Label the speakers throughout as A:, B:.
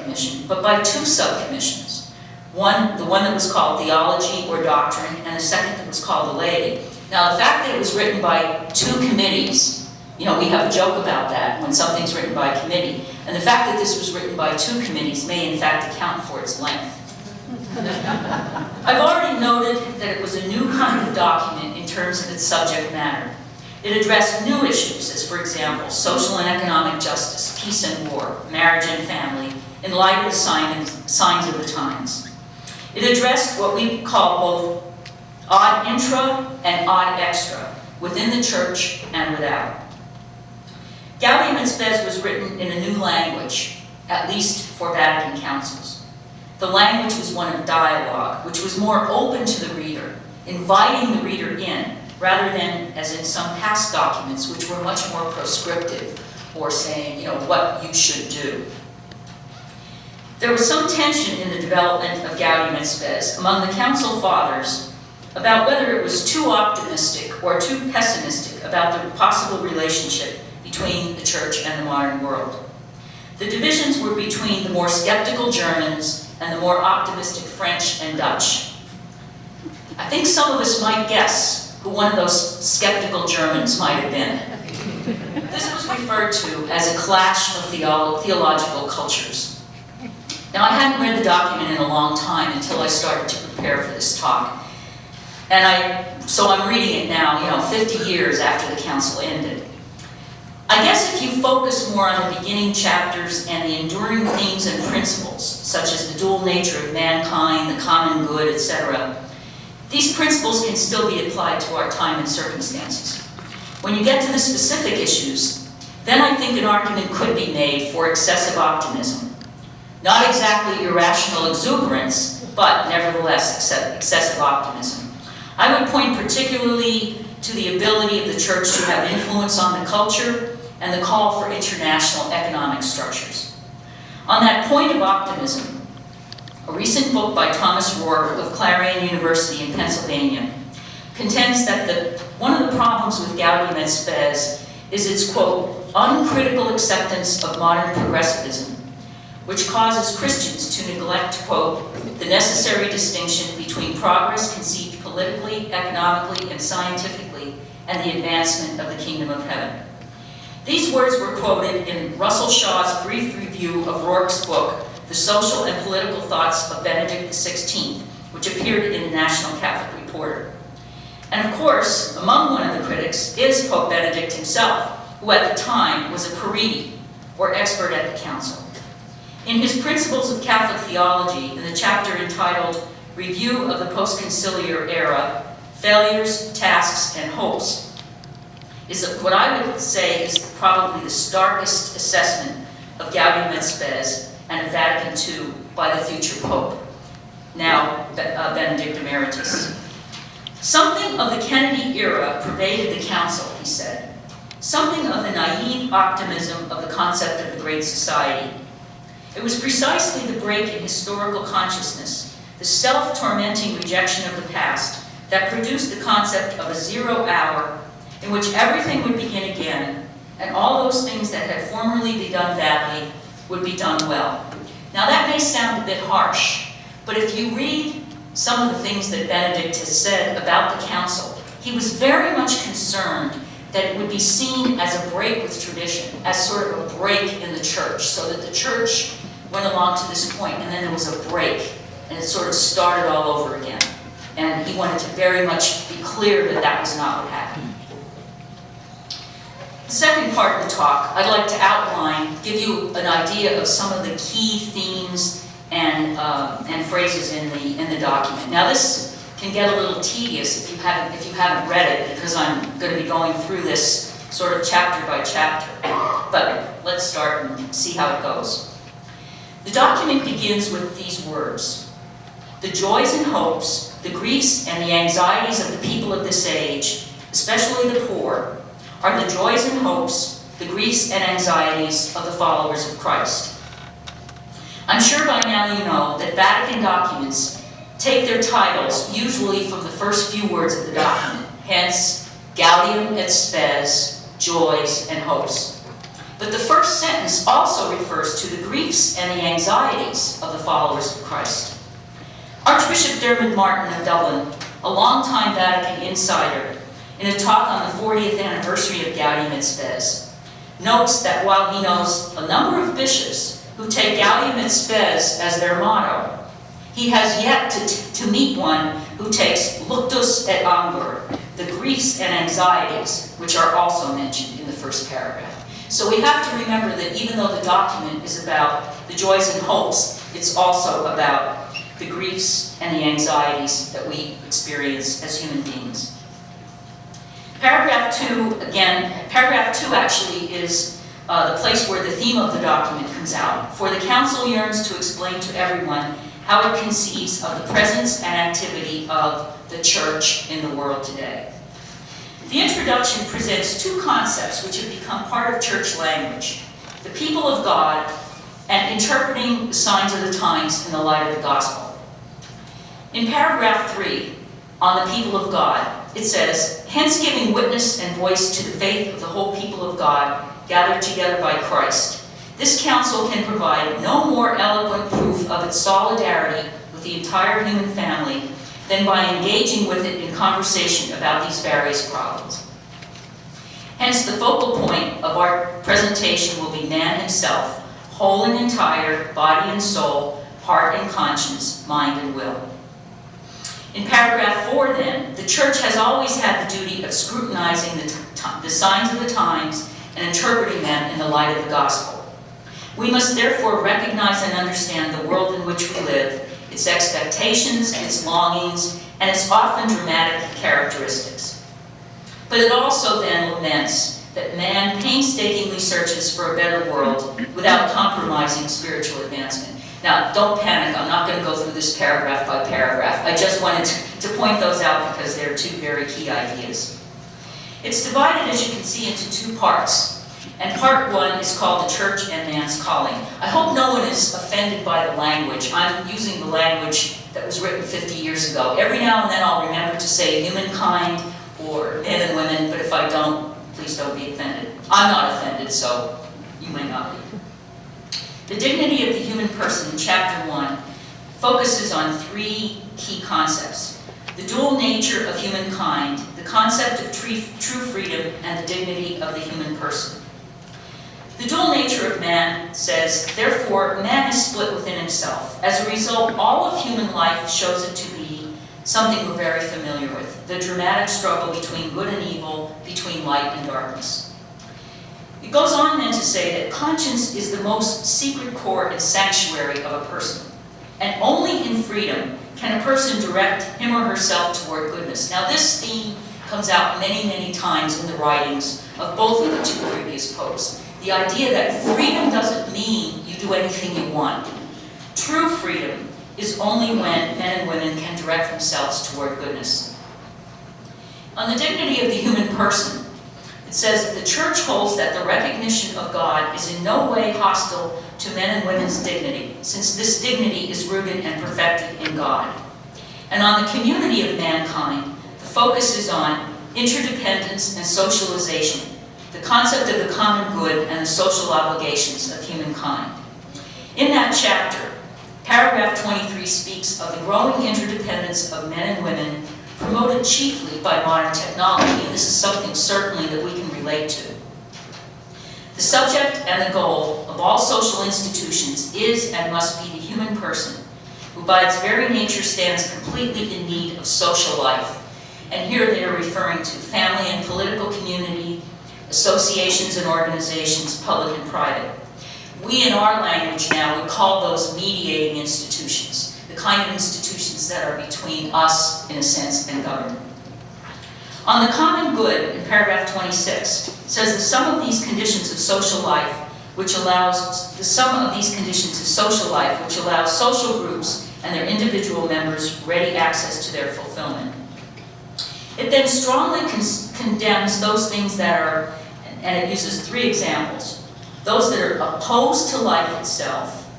A: subcommission, but by two subcommissions. One, the one that was called Theology or Doctrine, and the second that was called the Laity. Now, the fact that it was written by two committees, you know, we have a joke about that when something's written by a committee, and the fact that this was written by two committees may in fact account for its length. I've already noted that it was a new kind of document in terms of its subject matter. It addressed new issues, as for example, social and economic justice, peace and war, marriage and family, in light of the signs of the times. It addressed what we call both odd intra and odd extra, within the church and without. Gaudium et Spes was written in a new language, at least for Vatican councils. The language was one of dialogue, which was more open to the reader, inviting the reader in, rather than, as in some past documents, which were much more prescriptive, or saying, you know, what you should do. There was some tension in the development of Gaudium et Spes among the Council Fathers about whether it was too optimistic or too pessimistic about the possible relationship between the Church and the modern world. The divisions were between the more skeptical Germans and the more optimistic French and Dutch. I think some of us might guess who one of those skeptical Germans might have been. This was referred to as a clash of theological cultures. Now, I hadn't read the document in a long time until I started to prepare for this talk. So I'm reading it now, you know, 50 years after the council ended. I guess if you focus more on the beginning chapters and the enduring themes and principles, such as the dual nature of mankind, the common good, etc., these principles can still be applied to our time and circumstances. When you get to the specific issues, then I think an argument could be made for excessive optimism. Not exactly irrational exuberance, but nevertheless excessive optimism. I would point particularly to the ability of the Church to have influence on the culture and the call for international economic structures. On that point of optimism, a recent book by Thomas Rohr of Clarion University in Pennsylvania contends that one of the problems with Gaudium et Spes is its, quote, uncritical acceptance of modern progressivism, which causes Christians to neglect, quote, the necessary distinction between progress conceived politically, economically, and scientifically, and the advancement of the kingdom of heaven. These words were quoted in Russell Shaw's brief review of Rourke's book, The Social and Political Thoughts of Benedict XVI, which appeared in the National Catholic Reporter. And of course, among one of the critics is Pope Benedict himself, who at the time was a periti, or expert at the council. In his Principles of Catholic Theology, in the chapter entitled Review of the Post-Conciliar Era, Failures, Tasks, and Hopes, is what I would say is probably the starkest assessment of Gaudium et Spes and of Vatican II by the future Pope, now Benedict Emeritus. Something of the Kennedy era pervaded the council, he said. Something of the naive optimism of the concept of the Great Society. It was precisely the break in historical consciousness, the self-tormenting rejection of the past, that produced the concept of a 0 hour in which everything would begin again, and all those things that had formerly been done badly would be done well. Now that may sound a bit harsh, but if you read some of the things that Benedict has said about the council, he was very much concerned that it would be seen as a break with tradition, as sort of a break in the church, so that the church went along to this point, and then there was a break, and it sort of started all over again. And he wanted to very much be clear that that was not what happened. The second part of the talk, I'd like to outline, give you an idea of some of the key themes and phrases in the document. Now this can get a little tedious if you haven't read it, because I'm going to be going through this sort of chapter by chapter. But let's start and see how it goes. The document begins with these words: the joys and hopes, the griefs and the anxieties of the people of this age, especially the poor, are the joys and hopes, the griefs and anxieties of the followers of Christ. I'm sure by now you know that Vatican documents take their titles usually from the first few words of the document, hence Gaudium et Spes, joys and hopes. But the first sentence also refers to the griefs and the anxieties of the followers of Christ. Archbishop Dermot Martin of Dublin, a longtime Vatican insider, in a talk on the 40th anniversary of Gaudium et Spes, notes that while he knows a number of bishops who take Gaudium et Spes as their motto, he has yet to meet one who takes Luctus et Angor, the griefs and anxieties, which are also mentioned in the first paragraph. So we have to remember that even though the document is about the joys and hopes, it's also about the griefs and the anxieties that we experience as human beings. Paragraph 2, again, paragraph 2 actually is the place where the theme of the document comes out. For the Council yearns to explain to everyone how it conceives of the presence and activity of the Church in the world today. The introduction presents two concepts which have become part of church language: the people of God and interpreting the signs of the times in the light of the gospel. In paragraph 3, on the people of God, it says, hence giving witness and voice to the faith of the whole people of God gathered together by Christ. This council can provide no more eloquent proof of its solidarity with the entire human family than by engaging with it in conversation about these various problems. Hence, the focal point of our presentation will be man himself, whole and entire, body and soul, heart and conscience, mind and will. In paragraph 4, then, the Church has always had the duty of scrutinizing the signs of the times and interpreting them in the light of the gospel. We must therefore recognize and understand the world in which we live, its expectations, its longings, and its often dramatic characteristics. But it also then laments that man painstakingly searches for a better world without compromising spiritual advancement. Now, don't panic, I'm not going to go through this paragraph by paragraph. I just wanted to point those out because they're two very key ideas. It's divided, as you can see, into two parts. And part 1 is called The Church and Man's Calling. I hope no one is offended by the language. I'm using the language that was written 50 years ago. Every now and then I'll remember to say humankind or men and women, but if I don't, please don't be offended. I'm not offended, so you may not be. The dignity of the human person in chapter 1 focuses on 3 key concepts: the dual nature of humankind, the concept of true freedom, and the dignity of the human person. The dual nature of man says, therefore, man is split within himself. As a result, all of human life shows it to be something we're very familiar with: the dramatic struggle between good and evil, between light and darkness. It goes on then to say that conscience is the most secret core and sanctuary of a person. And only in freedom can a person direct him or herself toward goodness. Now, this theme comes out many, many times in the writings of both of the two previous popes. The idea that freedom doesn't mean you do anything you want. True freedom is only when men and women can direct themselves toward goodness. On the dignity of the human person, it says that the Church holds that the recognition of God is in no way hostile to men and women's dignity, since this dignity is rooted and perfected in God. And on the community of mankind, the focus is on interdependence and socialization, the concept of the common good and the social obligations of humankind. In that chapter, paragraph 23 speaks of the growing interdependence of men and women promoted chiefly by modern technology, and this is something certainly that we can relate to. The subject and the goal of all social institutions is and must be the human person, who by its very nature stands completely in need of social life. And here they are referring to family and political community, associations and organizations, public and private. We in our language now would call those mediating institutions, the kind of institutions that are between us, in a sense, and government. On the common good, in paragraph 26, it says the sum of these conditions of social life, which allows social groups and their individual members ready access to their fulfillment. It then strongly condemns those things that are, and it uses 3 examples: those that are opposed to life itself,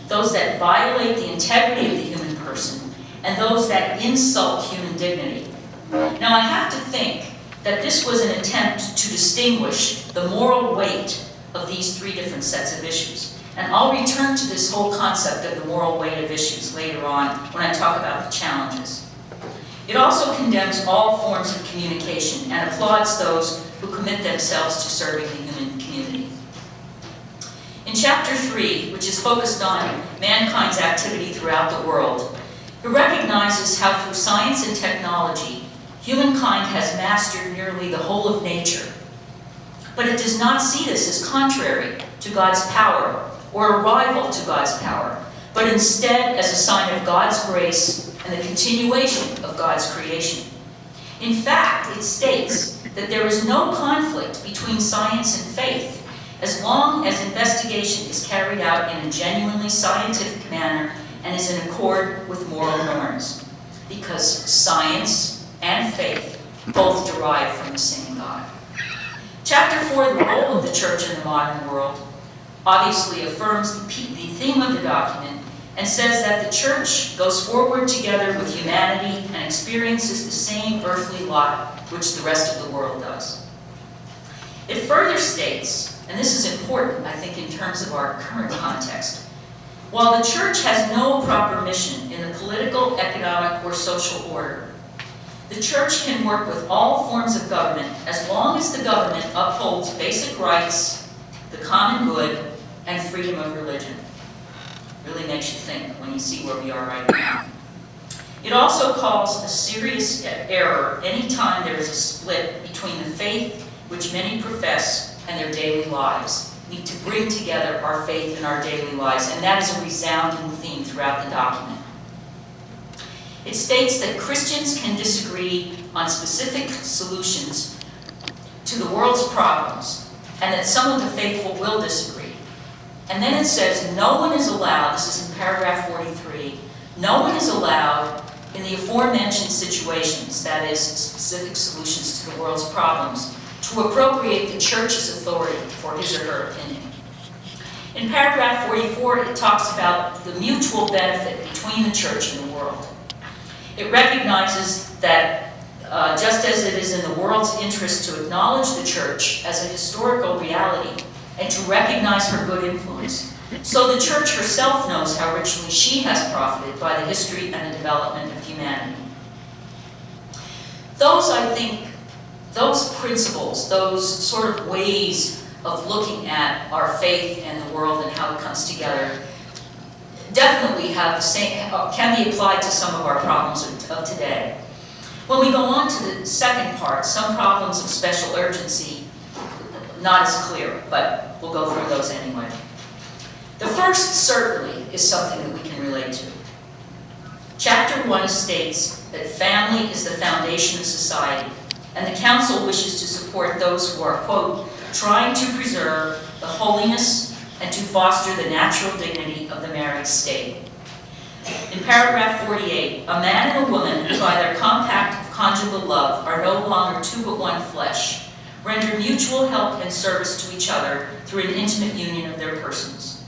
A: those that violate the integrity of the human person, and those that insult human dignity. Now, I have to think that this was an attempt to distinguish the moral weight of these three different sets of issues. And I'll return to this whole concept of the moral weight of issues later on when I talk about the challenges. It also condemns all forms of communication and applauds those who commit themselves to serving the human community. In chapter 3, which is focused on mankind's activity throughout the world, it recognizes how through science and technology, humankind has mastered nearly the whole of nature. But it does not see this as contrary to God's power or a rival to God's power, but instead as a sign of God's grace and the continuation of God's creation. In fact, it states that there is no conflict between science and faith as long as investigation is carried out in a genuinely scientific manner and is in accord with moral norms, because science and faith both derive from the same God. Chapter 4, the role of the church in the modern world, obviously affirms the theme of the document and says that the church goes forward together with humanity and experiences the same earthly lot which the rest of the world does. It further states, and this is important, I think, in terms of our current context, while the church has no proper mission in the political, economic, or social order, the church can work with all forms of government as long as the government upholds basic rights, the common good, and freedom of religion. Really makes you think when you see where we are right now. It also calls a serious error any time there is a split between the faith which many profess and their daily lives. We need to bring together our faith and our daily lives, and that is a resounding theme throughout the document. It states that Christians can disagree on specific solutions to the world's problems, and that some of the faithful will disagree. And then it says, no one is allowed, this is in paragraph 43, no one is allowed in the aforementioned situations, that is, specific solutions to the world's problems, to appropriate the church's authority for his or her opinion. In paragraph 44, it talks about the mutual benefit between the church and the world. It recognizes that just as it is in the world's interest to acknowledge the church as a historical reality and to recognize her good influence, so the church herself knows how richly she has profited by the history and the development of humanity. Those principles, those sort of ways of looking at our faith and the world and how it comes together, definitely have the same, can be applied to some of our problems of today. When we go on to the second part, some problems of special urgency, not as clear, but we'll go through those anyway. The first certainly is something that we can relate to. Chapter 1 states that family is the foundation of society, and the council wishes to support those who are, quote, trying to preserve the holiness and to foster the natural dignity of the married state. In paragraph 48, a man and a woman who by their compact of conjugal love are no longer two but one flesh, render mutual help and service to each other through an intimate union of their persons.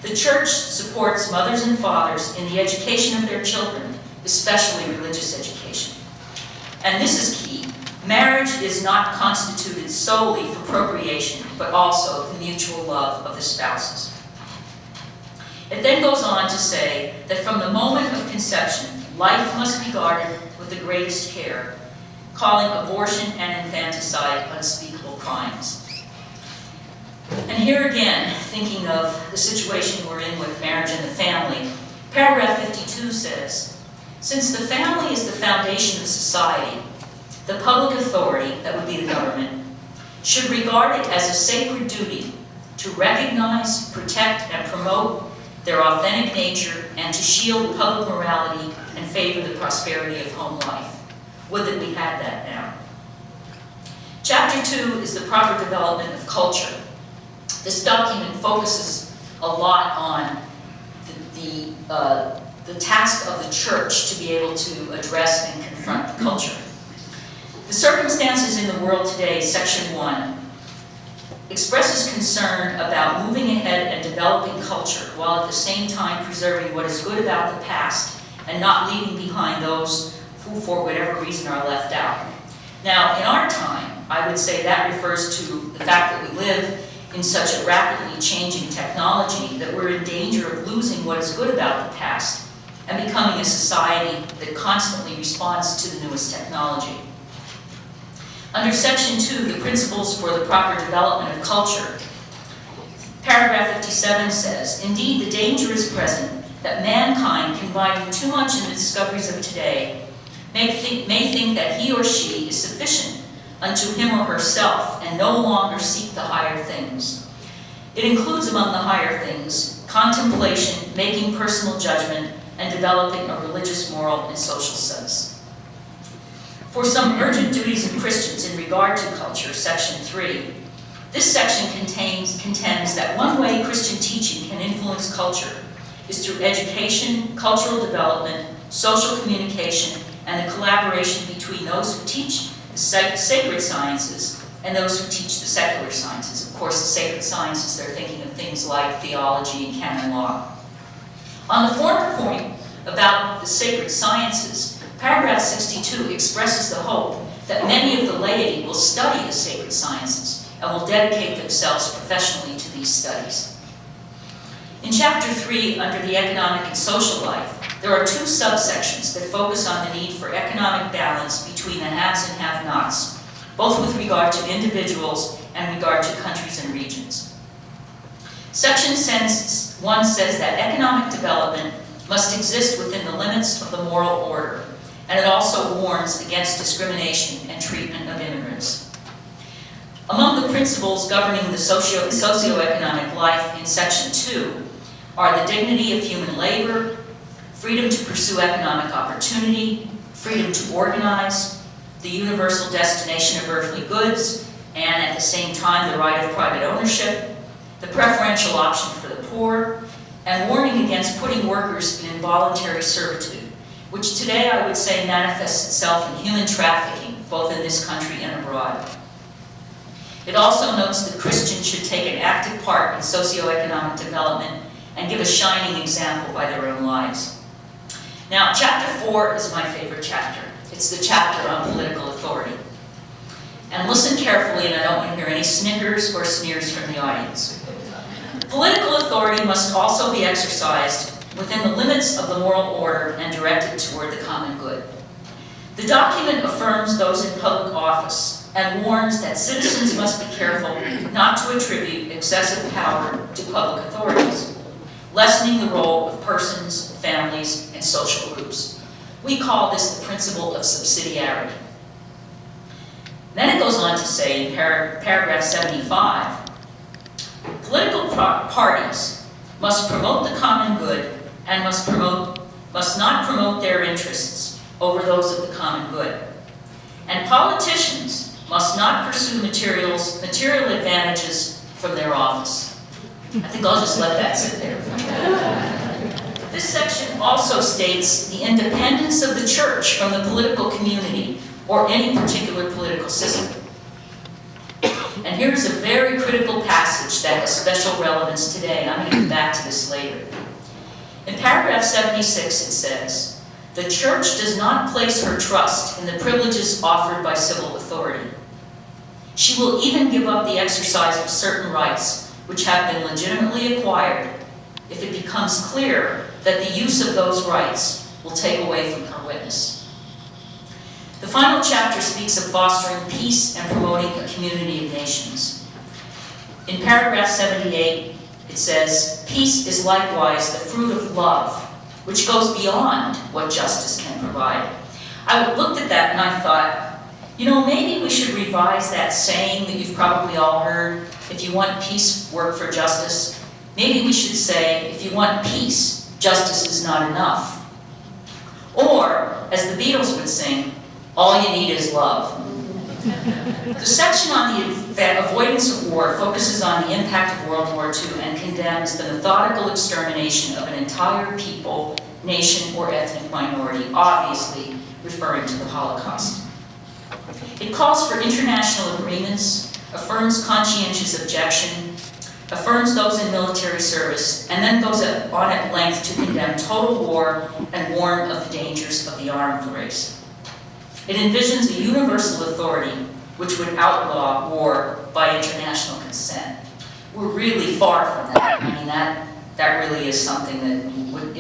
A: The church supports mothers and fathers in the education of their children, especially religious education. And this is key. Marriage is not constituted solely for procreation, but also the mutual love of the spouses. It then goes on to say that from the moment of conception, life must be guarded with the greatest care, calling abortion and infanticide unspeakable crimes. And here again, thinking of the situation we're in with marriage and the family, paragraph 52 says, since the family is the foundation of society, the public authority, that would be the government, should regard it as a sacred duty to recognize, protect, and promote their authentic nature and to shield public morality and favor the prosperity of home life. Would that we had that now. Chapter 2 is the proper development of culture. This document focuses a lot on the task of the church to be able to address and confront the culture. The circumstances in the world today, section 1, expresses concern about moving ahead and developing culture while at the same time preserving what is good about the past and not leaving behind those who, for whatever reason, are left out. Now, in our time, I would say that refers to the fact that we live in such a rapidly changing technology that we're in danger of losing what is good about the past and becoming a society that constantly responds to the newest technology. Under Section 2, the principles for the proper development of culture, paragraph 57 says, "Indeed, the danger is present that mankind, confiding too much in the discoveries of today, may think that he or she is sufficient unto him or herself and no longer seek the higher things. It includes among the higher things contemplation, making personal judgment, and developing a religious, moral, and social sense." For some urgent duties of Christians in regard to culture, Section 3, this section contends that one way Christian teaching can influence culture is through education, cultural development, social communication, and the collaboration between those who teach the sacred sciences and those who teach the secular sciences. Of course, the sacred sciences, they're thinking of things like theology and canon law. On the former point about the sacred sciences, paragraph 62 expresses the hope that many of the laity will study the sacred sciences and will dedicate themselves professionally to these studies. In Chapter 3, under the economic and social life, there are two subsections that focus on the need for economic balance between the haves and have-nots, both with regard to individuals and regard to countries and regions. Section 1 says that economic development must exist within the limits of the moral order, and it also warns against discrimination and treatment of immigrants. Among the principles governing the socioeconomic life in Section 2 are the dignity of human labor, freedom to pursue economic opportunity, freedom to organize, the universal destination of earthly goods, and at the same time the right of private ownership, the preferential option for the poor, and warning against putting workers in involuntary servitude, which today I would say manifests itself in human trafficking, both in this country and abroad. It also notes that Christians should take an active part in socioeconomic development and give a shining example by their own lives. Now, Chapter 4 is my favorite chapter. It's the chapter on political authority. And listen carefully, and I don't want to hear any snickers or sneers from the audience. Political authority must also be exercised within the limits of the moral order and directed toward the common good. The document affirms those in public office and warns that citizens must be careful not to attribute excessive power to public authorities, lessening the role of persons, families, and social groups. We call this the principle of subsidiarity. Then it goes on to say in paragraph 75, political parties must promote the common good and must not promote their interests over those of the common good. And politicians must not pursue material advantages from their office. I think I'll just let that sit there. This section also states the independence of the church from the political community or any particular political system. And here's a very critical passage that has special relevance today. I'm going to come back to this later. In paragraph 76 it says, "The church does not place her trust in the privileges offered by civil authority. She will even give up the exercise of certain rights which have been legitimately acquired if it becomes clear that the use of those rights will take away from her witness." The final chapter speaks of fostering peace and promoting a community of nations. In paragraph 78, it says, "Peace is likewise the fruit of love, which goes beyond what justice can provide." I looked at that and I thought, you know, maybe we should revise that saying that you've probably all heard, if you want peace, work for justice. Maybe we should say, if you want peace, justice is not enough. Or, as the Beatles would sing, all you need is love. The section on the avoidance of war focuses on the impact of World War II and condemns the methodical extermination of an entire people, nation, or ethnic minority, obviously referring to the Holocaust. It calls for international agreements, affirms conscientious objection, affirms those in military service, and then goes on at length to condemn total war and warn of the dangers of the arms race. It envisions a universal authority which would outlaw war by international consent. we're really far from that. I mean, that really is something that